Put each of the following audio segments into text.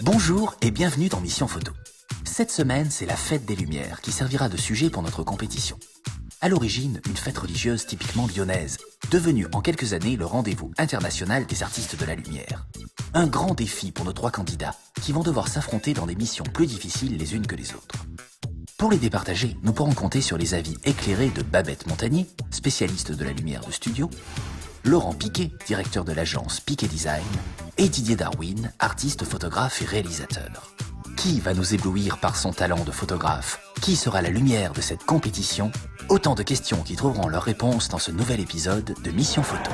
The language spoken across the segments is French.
Bonjour et bienvenue dans Mission Photo. Cette semaine, c'est la fête des Lumières qui servira de sujet pour notre compétition. À l'origine, une fête religieuse typiquement lyonnaise, devenue en quelques années le rendez-vous international des artistes de la lumière. Un grand défi pour nos 3 candidats qui vont devoir s'affronter dans des missions plus difficiles les unes que les autres. Pour les départager, nous pourrons compter sur les avis éclairés de Babette Montagnier, spécialiste de la lumière de studio, Laurent Piquet, directeur de l'agence Piquet Design, et Didier Darwin, artiste, photographe et réalisateur. Qui va nous éblouir par son talent de photographe? Qui sera la lumière de cette compétition? Autant de questions qui trouveront leur réponse dans ce nouvel épisode de Mission Photo.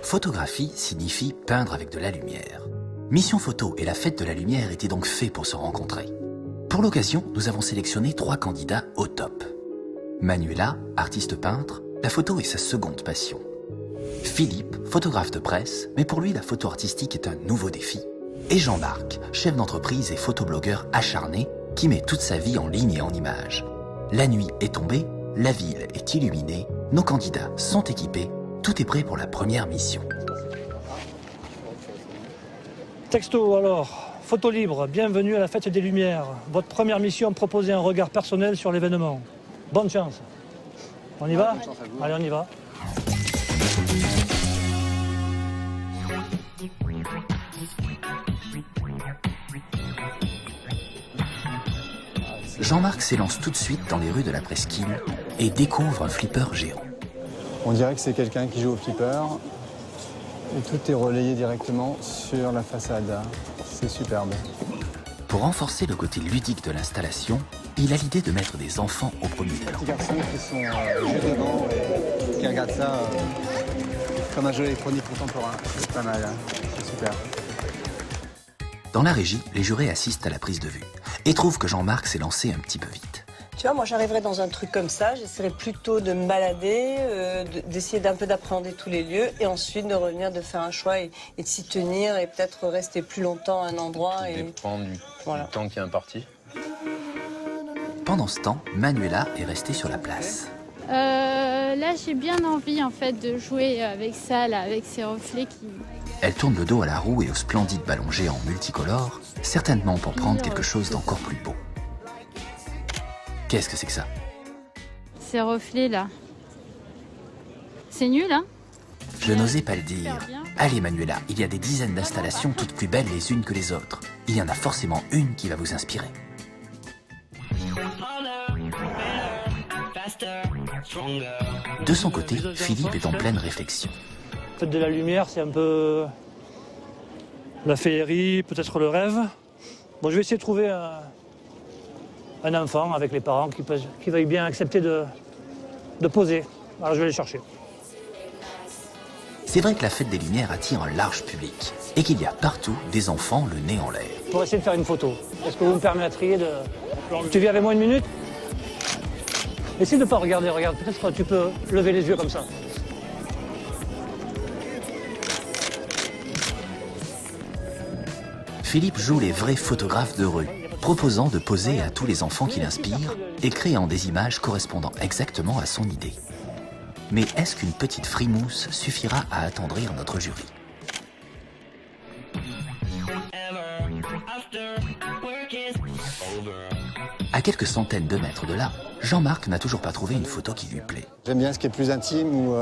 Photographie signifie peindre avec de la lumière. Mission Photo et la fête de la lumière étaient donc faits pour se rencontrer. Pour l'occasion, nous avons sélectionné 3 candidats au top. Manuela, artiste peintre, la photo est sa seconde passion. Philippe, photographe de presse, mais pour lui la photo artistique est un nouveau défi. Et Jean-Marc, chef d'entreprise et photoblogueur acharné, qui met toute sa vie en ligne et en images. La nuit est tombée, la ville est illuminée, nos candidats sont équipés, tout est prêt pour la première mission. Texto alors, photo libre, bienvenue à la fête des Lumières. Votre première mission, proposer un regard personnel sur l'événement. Bonne chance. On y va? Allez, on y va. Jean-Marc s'élance tout de suite dans les rues de la Presqu'île et découvre un flipper géant. On dirait que c'est quelqu'un qui joue au flipper et tout est relayé directement sur la façade. C'est superbe. Pour renforcer le côté ludique de l'installation, il a l'idée de mettre des enfants au premier plan. Des garçons qui sont juste devant et qui regardent ça comme un jeu électronique contemporain. C'est pas mal, hein. C'est super. Dans la régie, les jurés assistent à la prise de vue et trouvent que Jean-Marc s'est lancé un petit peu vite. Tu vois, moi j'arriverais dans un truc comme ça, j'essaierais plutôt de me balader, d'essayer d'un peu d'appréhender tous les lieux et ensuite de revenir, de faire un choix et de s'y tenir et peut-être rester plus longtemps à un endroit. Ça dépend du temps qui est imparti. Pendant ce temps, Manuela est restée sur la place. Là, j'ai bien envie en fait de jouer avec ça, là, avec ces reflets qui... Elle tourne le dos à la roue et au splendide ballon géant multicolore, certainement pour prendre quelque chose d'encore plus beau. Qu'est-ce que c'est que ça? Ces reflets là. C'est nul, hein? Je n'osais pas le dire. Allez Manuela, il y a des dizaines d'installations toutes plus belles les unes que les autres. Il y en a forcément une qui va vous inspirer. De son côté, Philippe est en pleine réflexion. Fête de la lumière, c'est un peu la féerie, peut-être le rêve. Bon, je vais essayer de trouver un enfant avec les parents qui veuillent bien accepter de poser. Alors je vais les chercher. C'est vrai que la fête des Lumières attire un large public et qu'il y a partout des enfants le nez en l'air. Pour essayer de faire une photo, est-ce que vous me permettriez de... Tu viens avec moi 1 minute? Essaye de ne pas regarder, regarde, peut-être tu peux lever les yeux comme ça. Philippe joue les vrais photographes de rue, proposant de poser à tous les enfants qui l'inspirent et créant des images correspondant exactement à son idée. Mais est-ce qu'une petite frimousse suffira à attendrir notre jury? À quelques centaines de mètres de là, Jean-Marc n'a toujours pas trouvé une photo qui lui plaît. J'aime bien ce qui est plus intime ou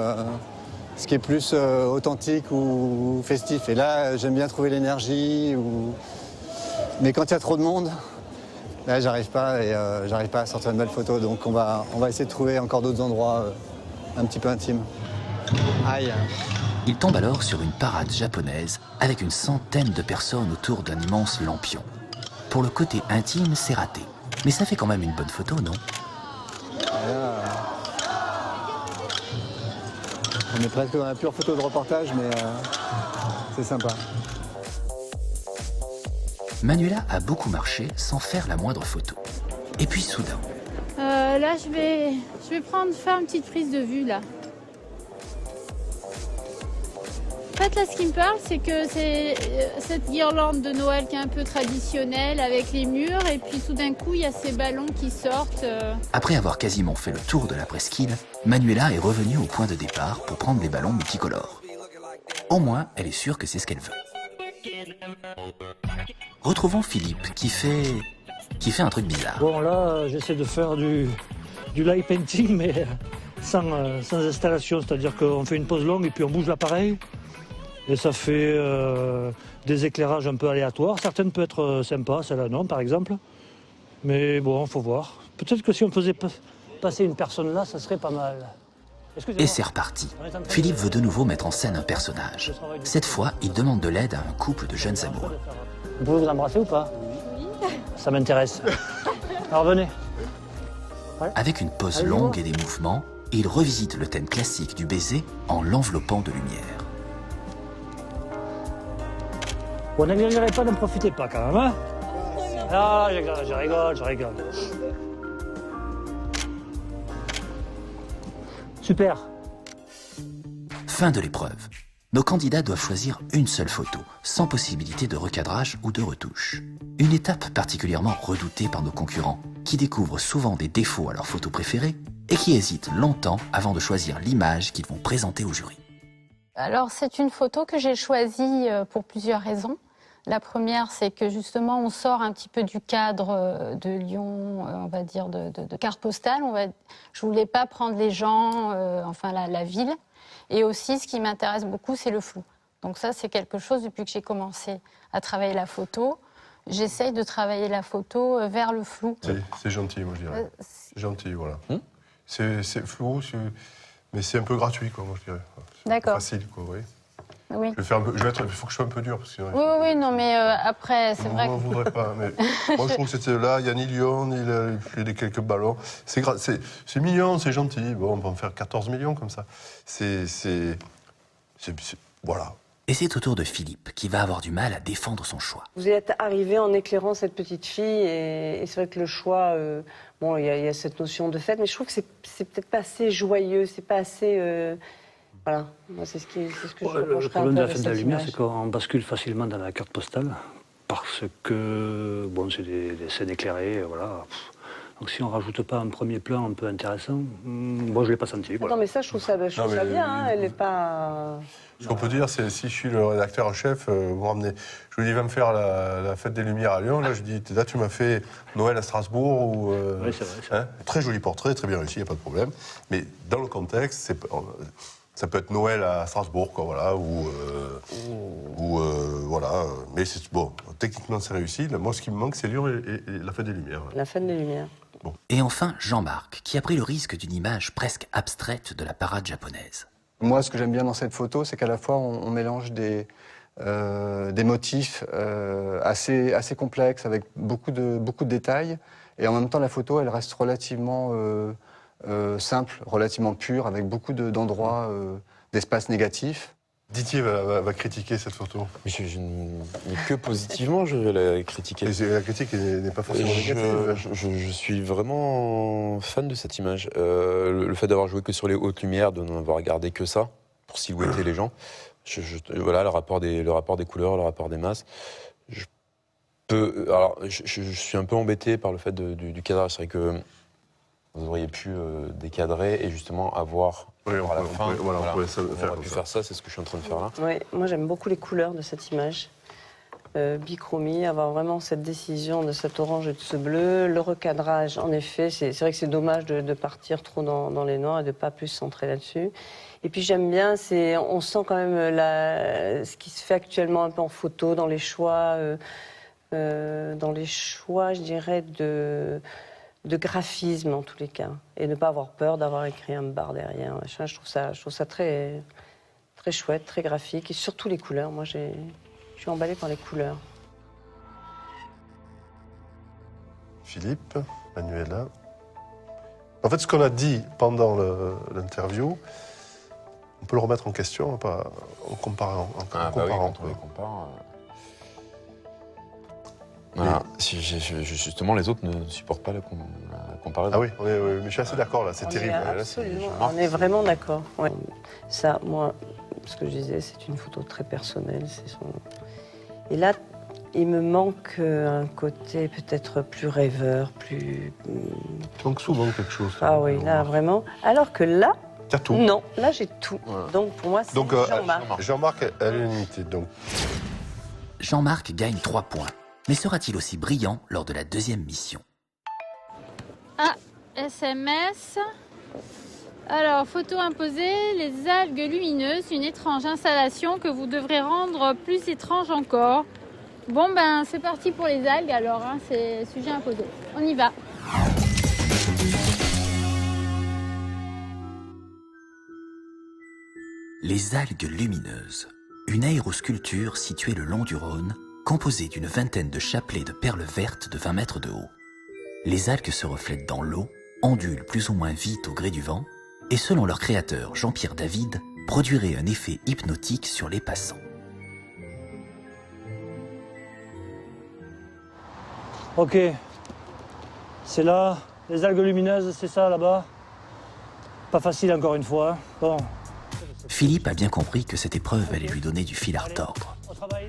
ce qui est plus authentique ou festif. Et là, j'aime bien trouver l'énergie. Mais quand il y a trop de monde, là, j'arrive pas à sortir une belle photo. Donc on va essayer de trouver encore d'autres endroits un petit peu intimes. Aïe. Il tombe alors sur une parade japonaise avec une centaine de personnes autour d'un immense lampion. Pour le côté intime, c'est raté. Mais ça fait quand même une bonne photo, non? On est presque dans la pure photo de reportage, mais c'est sympa. Manuela a beaucoup marché sans faire la moindre photo. Et puis soudain... Là, je vais faire une petite prise de vue, là. fait, là, ce qui me parle, c'est que c'est cette guirlande de Noël qui est un peu traditionnelle avec les murs. Et puis, tout d'un coup, il y a ces ballons qui sortent. Après avoir quasiment fait le tour de la presqu'île, Manuela est revenue au point de départ pour prendre les ballons multicolores. Au moins, elle est sûre que c'est ce qu'elle veut. Retrouvons Philippe qui fait un truc bizarre. Bon, là, j'essaie de faire du light painting, mais sans installation. C'est-à-dire qu'on fait une pause longue et puis on bouge l'appareil. Et ça fait des éclairages un peu aléatoires. Certaines peuvent être sympas, celle-là non, par exemple. Mais bon, faut voir. Peut-être que si on faisait passer une personne là, ça serait pas mal. Et c'est reparti. Philippe veut de nouveau mettre en scène un personnage. Cette fois, il demande de l'aide à un couple de jeunes amoureux. Vous pouvez vous embrasser ou pas? Oui. Ça m'intéresse. Alors venez. Avec une pause longue et des mouvements, il revisite le thème classique du baiser en l'enveloppant de lumière. Bon, n'exagérez pas, ne profitez pas quand même, hein? Ah, je rigole. Super. Fin de l'épreuve. Nos candidats doivent choisir une seule photo, sans possibilité de recadrage ou de retouche. Une étape particulièrement redoutée par nos concurrents, qui découvrent souvent des défauts à leurs photos préférées et qui hésitent longtemps avant de choisir l'image qu'ils vont présenter au jury. Alors, c'est une photo que j'ai choisie pour plusieurs raisons. La première, c'est que justement, on sort un petit peu du cadre de Lyon, on va dire, de carte postale. Je voulais pas prendre les gens, la ville. Et aussi, ce qui m'intéresse beaucoup, c'est le flou. Donc ça, c'est quelque chose, depuis que j'ai commencé à travailler la photo, j'essaye de travailler la photo vers le flou. C'est gentil, moi, je dirais. Gentil, voilà. C'est flou, mais c'est un peu gratuit, quoi, moi, je dirais. D'accord. Facile, quoi, oui. Oui. Il faut que je sois un peu dur. Parce que, oui, non, mais après, c'est vrai que... Je ne voudrais pas, mais moi, je trouve que c'était là, il y a ni Lyon, ni quelques ballons. C'est mignon, c'est gentil. Bon, on va en faire 14 millions comme ça. Voilà. Et c'est au tour de Philippe, qui va avoir du mal à défendre son choix. Vous êtes arrivé en éclairant cette petite fille, et c'est vrai que le choix, bon, il y a cette notion de fête, mais je trouve que c'est peut-être pas assez joyeux, c'est pas assez... Voilà, moi c'est ce que je reprocherais. Le problème de la fête de la lumière, c'est qu'on bascule facilement dans la carte postale, parce que, bon, c'est des scènes éclairées, voilà. Donc si on ne rajoute pas un premier plan un peu intéressant, moi je ne l'ai pas senti. Voilà. Non mais ça, je trouve ça bien, hein, elle n'est pas... Ce qu'on peut dire, c'est si je suis le rédacteur en chef, vous ramenez, je vous dis, va me faire la fête des Lumières à Lyon. Là, je dis, là, tu m'as fait Noël à Strasbourg. Ou, oui, c'est vrai. Hein, très joli portrait, très bien réussi, il n'y a pas de problème. Mais dans le contexte, ça peut être Noël à Strasbourg, quoi, voilà, voilà. Mais bon, techniquement, c'est réussi. Là, moi, ce qui me manque, c'est Lyon et la fête des Lumières. La fête des Lumières. Bon. Et enfin, Jean-Marc, qui a pris le risque d'une image presque abstraite de la parade japonaise. Moi, ce que j'aime bien dans cette photo, c'est qu'à la fois, on mélange des motifs assez complexes, avec beaucoup de détails. Et en même temps, la photo, elle reste relativement simple, relativement pure, avec beaucoup d'endroits, d'espaces négatifs. Didier va critiquer cette photo. Mais que positivement, je vais la critiquer. Et la critique n'est pas forcément négative. Je suis vraiment fan de cette image. Le fait d'avoir joué que sur les hautes lumières, de n'avoir regardé que ça, pour silhouetter les gens. Voilà, le rapport des couleurs, le rapport des masses. Je suis un peu embêté par le fait du cadrage. C'est vrai que vous auriez pu décadrer et justement avoir... Oui, on pourrait faire ça, c'est ce que je suis en train de faire là. Oui, moi j'aime beaucoup les couleurs de cette image. Bichromie, avoir vraiment cette décision de cet orange et de ce bleu. Le recadrage, en effet, c'est vrai que c'est dommage de partir trop dans les noirs et de ne pas plus se centrer là-dessus. Et puis j'aime bien, on sent quand même ce qui se fait actuellement un peu en photo, dans les choix, je dirais, de graphisme en tous les cas, et ne pas avoir peur d'avoir écrit un bar derrière. Machin. Je trouve ça très, très chouette, très graphique, et surtout les couleurs. Moi, je suis emballée par les couleurs. Philippe, Manuela. En fait, ce qu'on a dit pendant l'interview, on peut le remettre en question, en comparant. Voilà. Justement, les autres ne supportent pas la comparaison. Ah oui, mais je suis assez d'accord là, c'est terrible. Absolument, on est vraiment d'accord. Ouais. Ça, moi, ce que je disais, c'est une photo très personnelle. Et là, il me manque un côté peut-être plus rêveur, plus... Il manque souvent quelque chose. Ah oui, là, vraiment. Alors que là, t'as tout. Non, là, j'ai tout. Voilà. Donc, pour moi, c'est Jean-Marc. Jean-Marc a l'unité, donc. Jean-Marc gagne 3 points. Mais sera-t-il aussi brillant lors de la deuxième mission? Ah, SMS. Alors, photo imposée, les algues lumineuses, une étrange installation que vous devrez rendre plus étrange encore. Bon, ben, c'est parti pour les algues, alors, hein, c'est sujet imposé. On y va. Les algues lumineuses, une aérosculpture située le long du Rhône, composée d'une vingtaine de chapelets de perles vertes de 20 mètres de haut. Les algues se reflètent dans l'eau, ondulent plus ou moins vite au gré du vent, et selon leur créateur Jean-Pierre David, produiraient un effet hypnotique sur les passants. Ok, c'est là, les algues lumineuses, c'est ça là-bas. Pas facile encore une fois. Bon. Philippe a bien compris que cette épreuve allait lui donner du fil à retordre.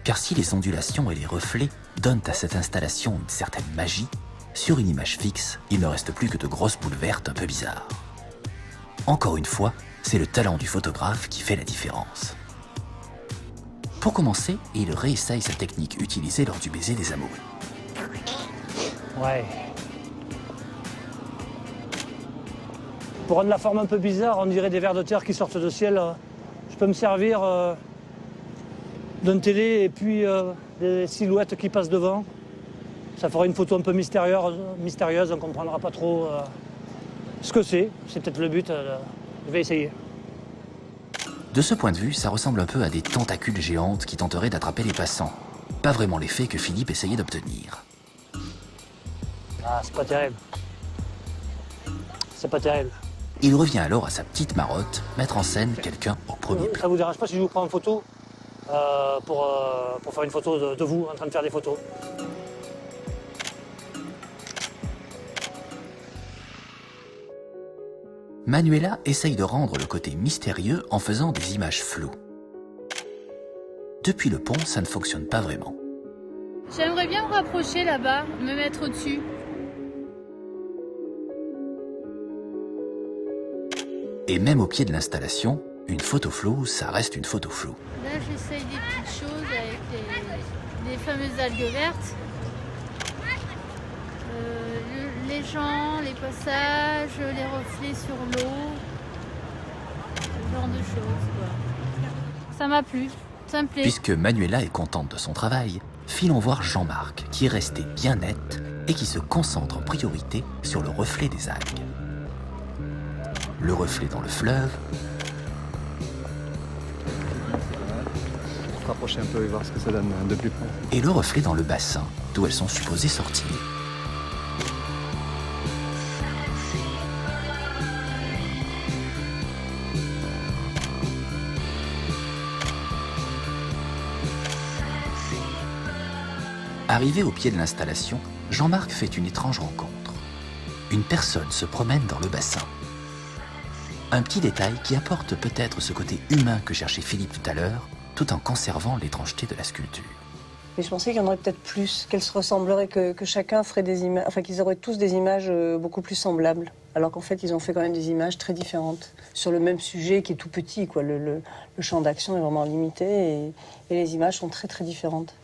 Car si les ondulations et les reflets donnent à cette installation une certaine magie, sur une image fixe, il ne reste plus que de grosses boules vertes un peu bizarres. Encore une fois, c'est le talent du photographe qui fait la différence. Pour commencer, il réessaye sa technique utilisée lors du baiser des amoureux. Ouais. Pour rendre la forme un peu bizarre, on dirait des vers de terre qui sortent du ciel. Je peux me servir d'un télé et puis des silhouettes qui passent devant. Ça fera une photo un peu mystérieuse, on ne comprendra pas trop ce que c'est. C'est peut-être le but, je vais essayer. De ce point de vue, ça ressemble un peu à des tentacules géantes qui tenteraient d'attraper les passants. Pas vraiment l'effet que Philippe essayait d'obtenir. Ah, c'est pas terrible. C'est pas terrible. Il revient alors à sa petite marotte, mettre en scène quelqu'un au premier plan. Ça vous dérange pas si je vous prends en photo pour faire une photo de vous en train de faire des photos? Manuela essaye de rendre le côté mystérieux en faisant des images floues. Depuis le pont, ça ne fonctionne pas vraiment. J'aimerais bien me rapprocher là-bas, me mettre au-dessus. Et même au pied de l'installation, une photo floue, ça reste une photo floue. Là, j'essaye des petites choses avec les fameuses algues vertes. Les gens, les passages, les reflets sur l'eau. Ce genre de choses, quoi. Ça m'a plu, ça me plaît. Puisque Manuela est contente de son travail, filons voir Jean-Marc, qui est resté bien net et qui se concentre en priorité sur le reflet des algues. Le reflet dans le fleuve. Rapprocher un peu et voir ce que ça donne de plus près. Et le reflet dans le bassin, d'où elles sont supposées sortir. Arrivé au pied de l'installation, Jean-Marc fait une étrange rencontre. Une personne se promène dans le bassin. Un petit détail qui apporte peut-être ce côté humain que cherchait Philippe tout à l'heure, tout en conservant l'étrangeté de la sculpture. Mais je pensais qu'il y en aurait peut-être plus, qu'elles se ressembleraient, que chacun ferait des images, enfin qu'ils auraient tous des images beaucoup plus semblables. Alors qu'en fait, ils ont fait quand même des images très différentes sur le même sujet qui est tout petit, quoi. Le champ d'action est vraiment limité et les images sont très très différentes.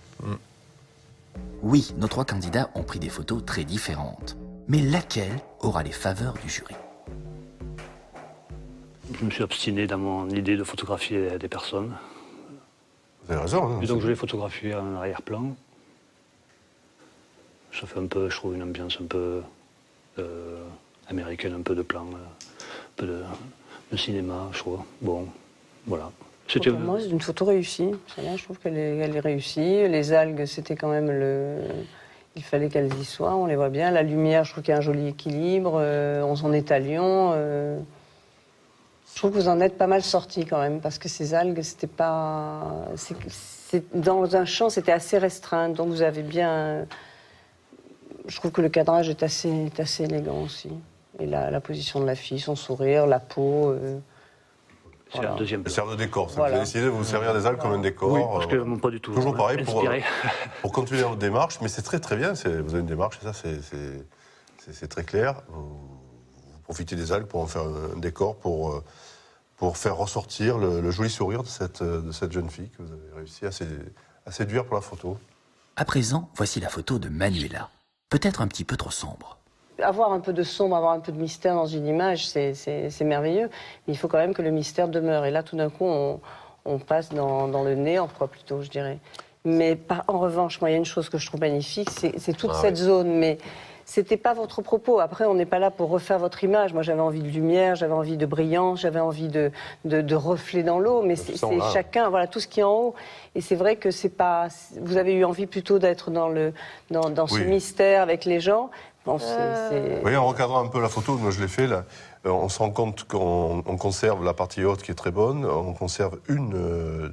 Oui, nos 3 candidats ont pris des photos très différentes. Mais laquelle aura les faveurs du jury? Je me suis obstiné dans mon idée de photographier des personnes. Vous avez raison. Hein, Et donc je l'ai photographié en arrière-plan. Ça fait un peu, je trouve, une ambiance un peu américaine, un peu de plan, un peu de cinéma, je trouve. Bon, voilà. Pour moi, c'est une photo réussie. Je trouve qu'elle est réussie. Les algues, c'était quand même il fallait qu'elles y soient, on les voit bien. La lumière, je trouve qu'il y a un joli équilibre. On s'en est à Lyon. Je trouve que vous en êtes pas mal sortis quand même, parce que ces algues, c'était pas... dans un champ, c'était assez restreint, donc vous avez bien... Je trouve que le cadrage est assez élégant aussi. Et la position de la fille, son sourire, la peau... C'est un deuxième plan. Ça sert de décor. Voilà. Vous avez essayé de vous servir des algues comme un décor. Oui, parce que pas du tout. Toujours pareil Inspiré. pour continuer votre démarche, mais c'est très très bien. Vous avez une démarche, et ça c'est très clair. Vous profitez des algues pour en faire un décor, pour faire ressortir le joli sourire de cette jeune fille que vous avez réussi à séduire pour la photo. À présent, voici la photo de Manuela. Peut-être un petit peu trop sombre. Avoir un peu de sombre, avoir un peu de mystère dans une image, c'est merveilleux. Mais il faut quand même que le mystère demeure. Et là, tout d'un coup, on passe dans le néant, quoi, plutôt, je dirais. Mais en revanche, moi, il y a une chose que je trouve magnifique, c'est toute cette zone. Mais c'était pas votre propos. Après, on n'est pas là pour refaire votre image. Moi, j'avais envie de lumière, j'avais envie de brillance, j'avais envie de reflets dans l'eau. Mais c'est chacun, voilà, tout ce qui est en haut. Et c'est vrai que c'est pas. Vous avez eu envie plutôt d'être dans ce mystère avec les gens. Bon, Vous voyez, en recadrant un peu la photo, moi je l'ai fait là, on se rend compte qu'on conserve la partie haute qui est très bonne, on conserve une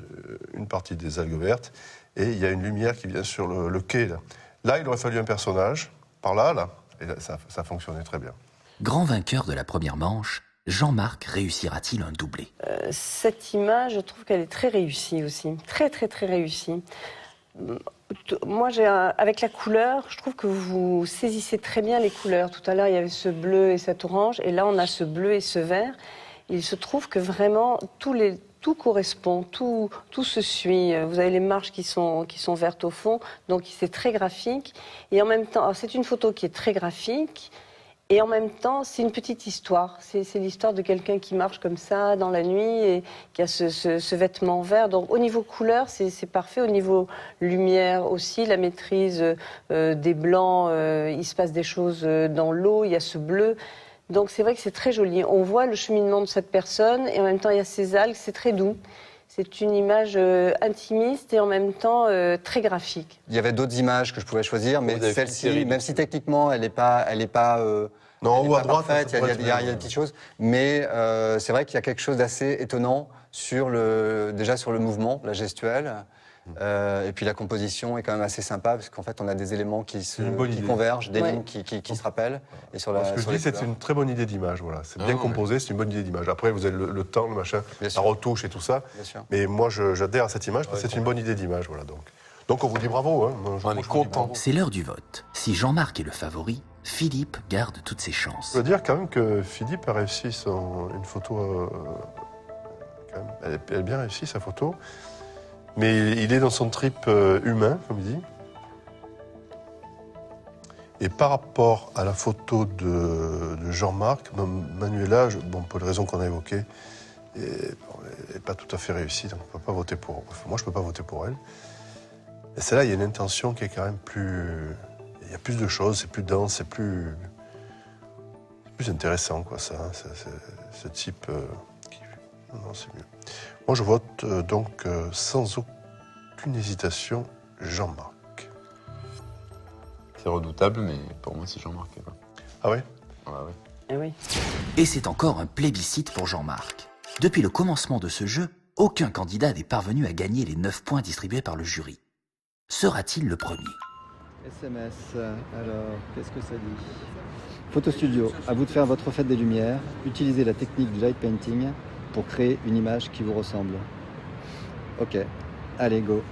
partie des algues vertes, et il y a une lumière qui vient sur le quai. Là, il aurait fallu un personnage, par là, et là, ça fonctionnait très bien. Grand vainqueur de la première manche, Jean-Marc réussira-t-il un doublé? Cette image, je trouve qu'elle est très réussie aussi, très très très réussie. Moi, avec la couleur, je trouve que vous saisissez très bien les couleurs. Tout à l'heure, il y avait ce bleu et cet orange, et là, on a ce bleu et ce vert. Il se trouve que vraiment, tout correspond, tout se suit. Vous avez les marches qui sont vertes au fond, donc c'est très graphique. Et en même temps, c'est une photo qui est très graphique, et en même temps, c'est une petite histoire. C'est l'histoire de quelqu'un qui marche comme ça dans la nuit et qui a ce vêtement vert. Donc au niveau couleur, c'est parfait. Au niveau lumière aussi, la maîtrise des blancs, il se passe des choses dans l'eau, il y a ce bleu. Donc c'est vrai que c'est très joli. On voit le cheminement de cette personne et en même temps, il y a ces algues, c'est très doux. C'est une image intimiste et en même temps très graphique. Il y avait d'autres images que je pouvais choisir, mais celle-ci, même si techniquement elle n'est pas, non, ou à droite, parfaite, il y a des petites choses, mais c'est vrai qu'il y a quelque chose d'assez étonnant déjà sur le mouvement, la gestuelle, et puis la composition est quand même assez sympa parce qu'en fait on a des éléments qui convergent, des lignes qui se rappellent. Et sur ce que je dis, c'est une très bonne idée d'image. Voilà. C'est bien composé, c'est une bonne idée d'image. Après, vous avez le temps, le machin, la retouche et tout ça. Mais moi, j'adhère à cette image parce que c'est une bonne idée d'image. Voilà, donc on vous dit bravo. Hein. On est content. C'est l'heure du vote. Si Jean-Marc est le favori, Philippe garde toutes ses chances. Je veux dire quand même que Philippe a réussi une photo. Elle est bien réussie, sa photo. Mais il est dans son trip humain, comme il dit. Et par rapport à la photo de Jean-Marc, Manuela, pour les raisons qu'on a évoquées, elle n'est pas tout à fait réussie, donc on ne peut pas voter pour. Enfin, moi, je ne peux pas voter pour elle. Et celle-là, il y a une intention qui est quand même plus. Il y a plus de choses, c'est plus dense, c'est plus intéressant, quoi, ça. Ce type. Non, c'est mieux. Moi, je vote donc sans aucune hésitation Jean-Marc. C'est redoutable, mais pour moi, c'est Jean-Marc. Ah ouais? Ah ouais. Eh oui. Et c'est encore un plébiscite pour Jean-Marc. Depuis le commencement de ce jeu, aucun candidat n'est parvenu à gagner les 9 points distribués par le jury. Sera-t-il le premier? SMS, alors, qu'est-ce que ça dit? Photo Studio, à vous de faire votre fête des lumières. Utilisez la technique du light painting pour créer une image qui vous ressemble. Ok, allez, go.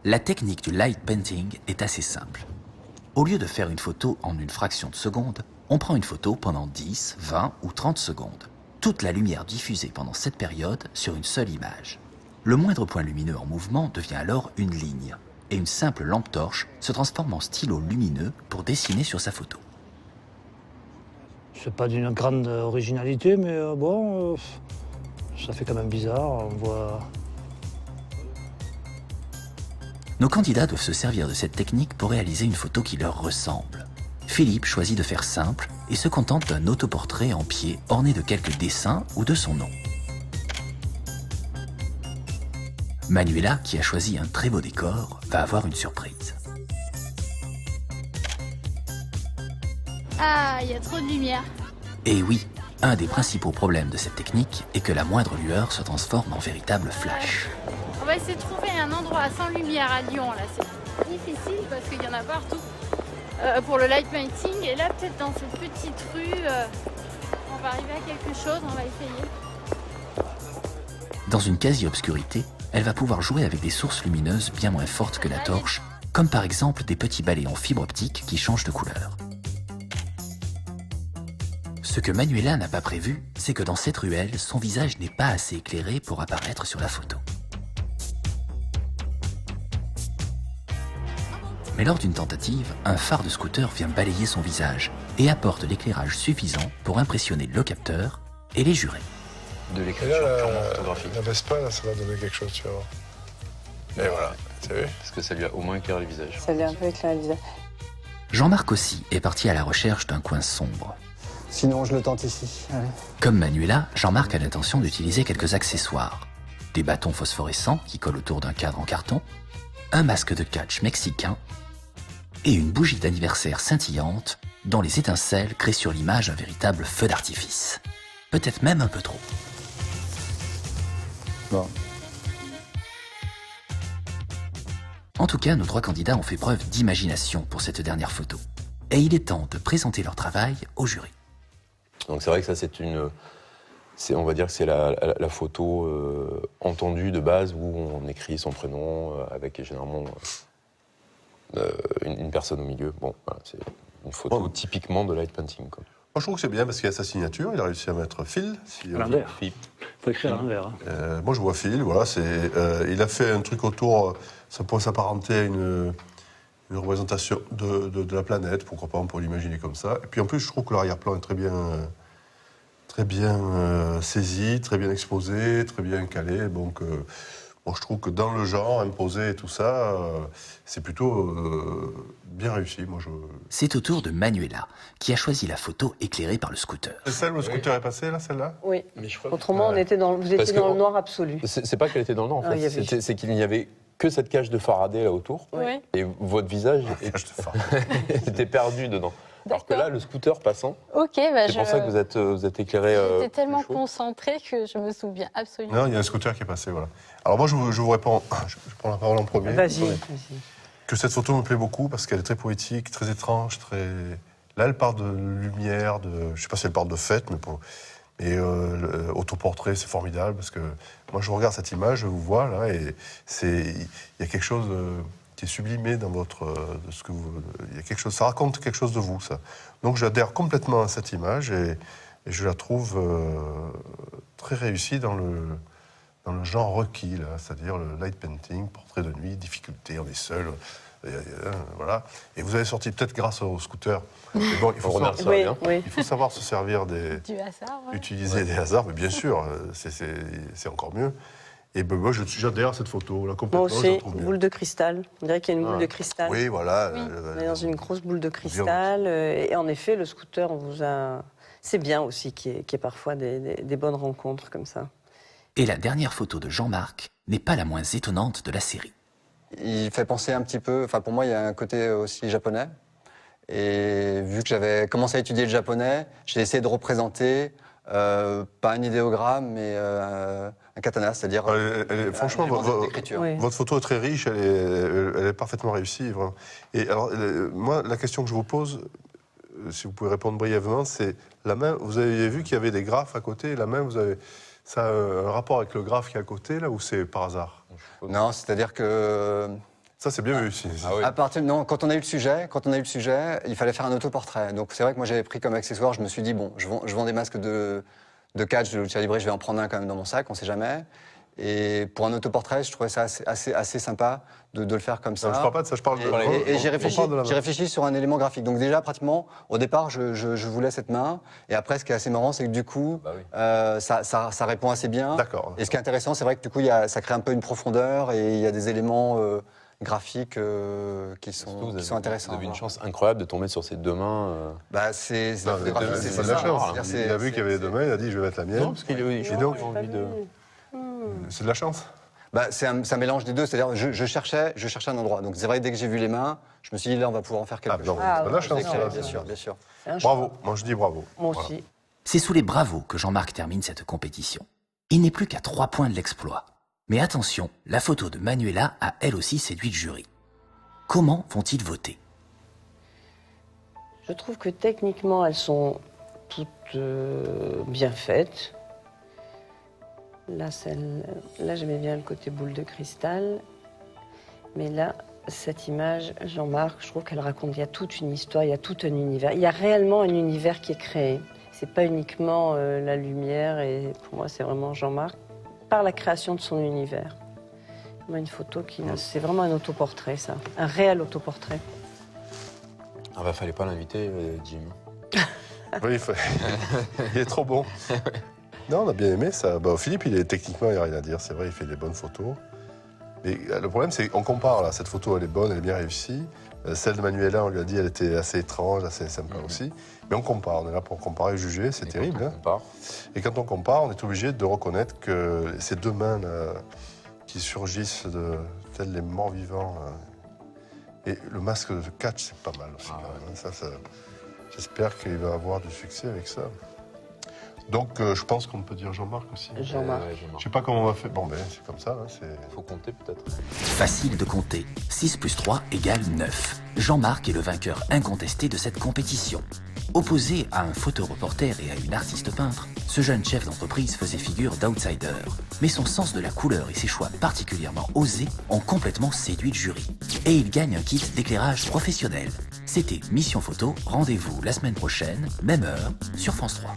La technique du light painting est assez simple. Au lieu de faire une photo en une fraction de seconde, on prend une photo pendant 10, 20 ou 30 secondes. Toute la lumière diffusée pendant cette période sur une seule image. Le moindre point lumineux en mouvement devient alors une ligne, et une simple lampe torche se transforme en stylo lumineux pour dessiner sur sa photo. C'est pas d'une grande originalité, mais ça fait quand même bizarre. On voit. Nos candidats doivent se servir de cette technique pour réaliser une photo qui leur ressemble. Philippe choisit de faire simple et se contente d'un autoportrait en pied orné de quelques dessins ou de son nom. Manuela, qui a choisi un très beau décor, va avoir une surprise. Ah, il y a trop de lumière. Et oui, un des principaux problèmes de cette technique est que la moindre lueur se transforme en véritable flash. On va essayer de trouver un endroit sans lumière à Lyon, là. C'est difficile parce qu'il y en a partout. pour le light painting. Et là, peut-être dans cette petite rue, on va arriver à quelque chose, on va essayer. Dans une quasi-obscurité, elle va pouvoir jouer avec des sources lumineuses bien moins fortes que la torche, comme par exemple des petits balais en fibre optique qui changent de couleur. Ce que Manuela n'a pas prévu, c'est que dans cette ruelle, son visage n'est pas assez éclairé pour apparaître sur la photo. Mais lors d'une tentative, un phare de scooter vient balayer son visage et apporte l'éclairage suffisant pour impressionner le capteur et les jurés. De Et l'écriture là, purement photographique. la Vespa, là, ça va donner quelque chose, tu vas voir. Et voilà, tu as vu? Parce que ça lui a au moins éclairé le visage. Ça lui a un peu éclairé le visage. Jean-Marc aussi est parti à la recherche d'un coin sombre. Sinon, je le tente ici. Allez. Comme Manuela, Jean-Marc a l'intention d'utiliser quelques accessoires. Des bâtons phosphorescents qui collent autour d'un cadre en carton, un masque de catch mexicain et une bougie d'anniversaire scintillante dont les étincelles créent sur l'image un véritable feu d'artifice. Peut-être même un peu trop. Bon. En tout cas, nos 3 candidats ont fait preuve d'imagination pour cette dernière photo. Et il est temps de présenter leur travail au jury. Donc c'est vrai que ça on va dire que c'est la photo entendue de base où on écrit son prénom avec généralement une personne au milieu. Bon, voilà, c'est une photo typiquement de light painting, quoi. Moi, je trouve que c'est bien parce qu'il y a sa signature. Il a réussi à mettre Phil. À l'envers. Il faut écrire à l'envers. Hein. Moi, je vois Phil. Voilà, il a fait un truc autour. Ça pourrait s'apparenter à une représentation de la planète. Pourquoi pas, on peut l'imaginer comme ça. Et puis en plus, je trouve que l'arrière-plan est très bien saisi, très bien exposé, très bien calé. Donc, moi, je trouve que dans le genre imposé et tout ça, c'est plutôt bien réussi. C'est au tour de Manuela, qui a choisi la photo éclairée par le scooter. C'est celle où le scooter est passé, là, celle-là? Oui. Mais je crois Autrement, vous étiez dans le noir absolu. C'est pas qu'elle était dans le noir, en fait. C'est qu'il n'y avait que cette cage de Faraday là autour. Oui. Et votre visage était perdu dedans. Alors que là, le scooter passant, c'est pour ça que vous êtes éclairé. J'étais tellement concentrée que je me souviens absolument. Non, il y a un scooter qui est passé, voilà. Alors moi, je vous réponds, je prends la parole en premier. Vas-y. Que cette photo me plaît beaucoup parce qu'elle est très poétique, très étrange, très... Là, elle parle de lumière, je sais pas si elle parle de fête, mais autoportrait, c'est formidable parce que moi, je regarde cette image, je vous vois là, et il y a quelque chose qui est sublimé dans de ce que vous... Il y a quelque chose, ça raconte quelque chose de vous, ça. Donc, j'adhère complètement à cette image et je la trouve très réussie dans le genre requis, là, c'est-à-dire le light painting, portrait de nuit, difficulté, on est seul, voilà. Et vous avez sorti peut-être grâce au scooter. Mais bon, il faut savoir se servir Du hasard, ouais. utiliser des hasards, mais bien sûr, c'est encore mieux. Et ben, moi, j'adhère à cette photo, là, complètement. Moi aussi, boule de cristal. On dirait qu'il y a une boule de cristal. Oui, voilà. Oui. On est dans une grosse boule de cristal. Et en effet, le scooter, c'est bien aussi qu'il y ait parfois des bonnes rencontres comme ça. Et la dernière photo de Jean-Marc n'est pas la moins étonnante de la série. Il fait penser un petit peu, enfin pour moi il y a un côté aussi japonais. Et vu que j'avais commencé à étudier le japonais, j'ai essayé de représenter, pas un idéogramme, mais un katana, c'est-à-dire... franchement, votre photo est très riche, elle est parfaitement réussie. Vraiment. Et alors, moi, la question que je vous pose, si vous pouvez répondre brièvement, c'est la main, vous avez vu qu'il y avait des graphes à côté, la main, ça a un rapport avec le graphe qui est à côté, là, ou c'est par hasard? Non, c'est-à-dire que... Ça, c'est bien réussi. Ah oui. Quand on a eu le sujet, il fallait faire un autoportrait. Donc c'est vrai que moi j'avais pris comme accessoire, je me suis dit, bon, je vends des masques de catch, de lucha libre, je vais en prendre un quand même dans mon sac, on sait jamais. Et pour un autoportrait, je trouvais ça assez sympa de le faire comme ça. Non, je parle pas de ça, je parle de... Et j'ai réfléchi sur un élément graphique. Donc déjà, pratiquement, au départ, je voulais cette main. Et après, ce qui est assez marrant, c'est que du coup, ça répond assez bien. D'accord. Et ce qui est intéressant, c'est vrai que du coup, ça crée un peu une profondeur et il y a des éléments graphiques qui sont intéressants. Vous avez une chance incroyable de tomber sur ces deux mains. C'est de la chance. Il a vu qu'il y avait deux mains, il a dit, je vais mettre la mienne. Non, parce qu'il a envie de... C'est de la chance. C'est un mélange des deux, c'est-à-dire je cherchais un endroit. Donc c'est vrai, dès que j'ai vu les mains, je me suis dit là on va pouvoir en faire quelque chose. C'est de la chance. Bien sûr. Bravo, moi je dis bravo. Moi aussi. C'est sous les bravos que Jean-Marc termine cette compétition. Il n'est plus qu'à 3 points de l'exploit. Mais attention, la photo de Manuela a elle aussi séduit le jury. Comment vont-ils voter? Je trouve que techniquement, elles sont toutes bien faites. Là, j'aimais bien le côté boule de cristal. Mais là, cette image, Jean-Marc, je trouve qu'elle raconte, il y a toute une histoire, il y a tout un univers. Il y a réellement un univers qui est créé. C'est pas uniquement la lumière, et pour moi, c'est vraiment Jean-Marc, par la création de son univers. Une photo c'est vraiment un autoportrait, ça. Un réel autoportrait. Ah bah, fallait pas l'inviter, Jim. Oui, il est trop bon. Non, on a bien aimé ça. Bah, Philippe, techniquement, il n'y a rien à dire. C'est vrai, il fait des bonnes photos. Mais le problème, c'est qu'on compare. Là. Cette photo, elle est bonne, elle est bien réussie. Celle de Manuela, on lui a dit, elle était assez étrange, assez sympa aussi. Mais on compare. On est là pour comparer et juger. C'est terrible. Hein. Et quand on compare, on est obligé de reconnaître que ces deux mains là, qui surgissent tels les morts vivants. Et le masque de catch, c'est pas mal aussi. Ça, j'espère qu'il va avoir du succès avec ça. Donc, je pense qu'on peut dire Jean-Marc aussi. Jean-Marc. Je sais pas comment on va faire. Bon, ben, c'est comme ça. Faut compter, peut-être. Facile de compter. 6 plus 3 égale 9. Jean-Marc est le vainqueur incontesté de cette compétition. Opposé à un photoreporter et à une artiste peintre, ce jeune chef d'entreprise faisait figure d'outsider. Mais son sens de la couleur et ses choix particulièrement osés ont complètement séduit le jury. Et il gagne un kit d'éclairage professionnel. C'était Mission Photo. Rendez-vous la semaine prochaine, même heure, sur France 3.